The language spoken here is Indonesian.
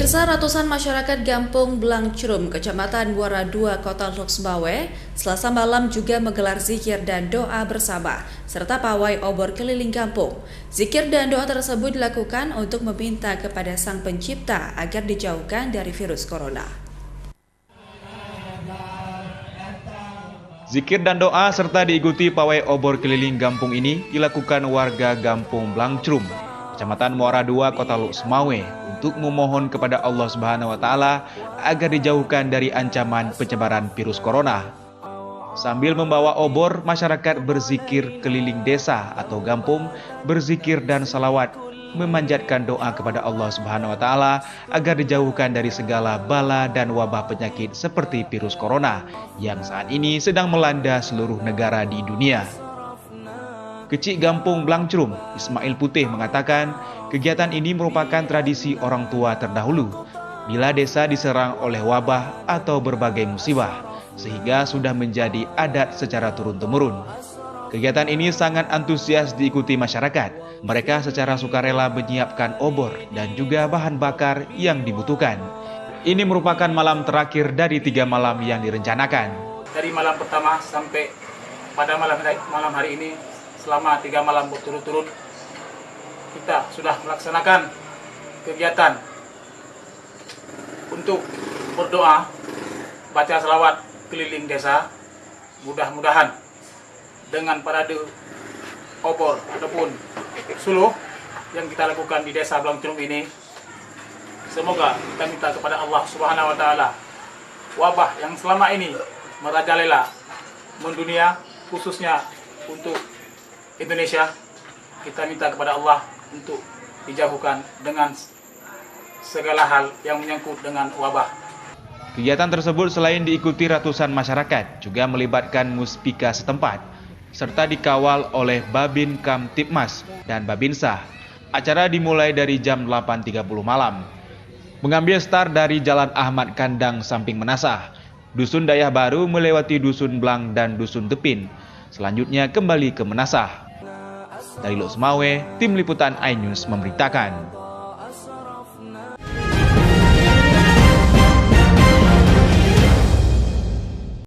Pemirsa, ratusan masyarakat Gampung Blangcrum, Kecamatan Muara II, Kota Lok Semawe, Selasa malam juga menggelar zikir dan doa bersama, serta pawai obor keliling kampung. Zikir dan doa tersebut dilakukan untuk meminta kepada Sang Pencipta agar dijauhkan dari virus corona. Zikir dan doa serta diikuti pawai obor keliling kampung ini dilakukan warga Gampung Blangcrum, Kecamatan Muara II, Kota Lok Semawe, untuk memohon kepada Allah Subhanahu wa Ta'ala agar dijauhkan dari ancaman penyebaran virus corona. Sambil membawa obor, masyarakat berzikir keliling desa atau kampung, berzikir dan salawat, memanjatkan doa kepada Allah Subhanahu wa Ta'ala agar dijauhkan dari segala bala dan wabah penyakit seperti virus corona yang saat ini sedang melanda seluruh negara di dunia. Kecik Gampung Blangcrum, Ismail Putih mengatakan, kegiatan ini merupakan tradisi orang tua terdahulu bila desa diserang oleh wabah atau berbagai musibah, sehingga sudah menjadi adat secara turun-temurun. Kegiatan ini sangat antusias diikuti masyarakat. Mereka secara sukarela menyiapkan obor dan juga bahan bakar yang dibutuhkan. Ini merupakan malam terakhir dari 3 malam yang direncanakan. Dari malam pertama sampai pada malam hari ini, selama 3 malam berturut-turut, kita sudah melaksanakan kegiatan untuk berdoa, baca selawat keliling desa. Mudah-mudahan dengan parade obor ataupun suluh yang kita lakukan di desa Blangcrum ini, semoga kita minta kepada Allah Subhanahu wa Ta'ala, wabah yang selama ini merajalela mendunia, khususnya untuk Indonesia, kita minta kepada Allah untuk dijauhkan dengan segala hal yang menyangkut dengan wabah. Kegiatan tersebut selain diikuti ratusan masyarakat, juga melibatkan muspika setempat, serta dikawal oleh Babin Kamtibmas dan Babinsa. Acara dimulai dari jam 8.30 malam. Mengambil start dari Jalan Ahmad Kandang samping Menasah, Dusun Dayah Baru melewati Dusun Blang dan Dusun Tepin. Selanjutnya kembali ke Menasah. Dari Lok Semawe, Tim Liputan iNews memberitakan.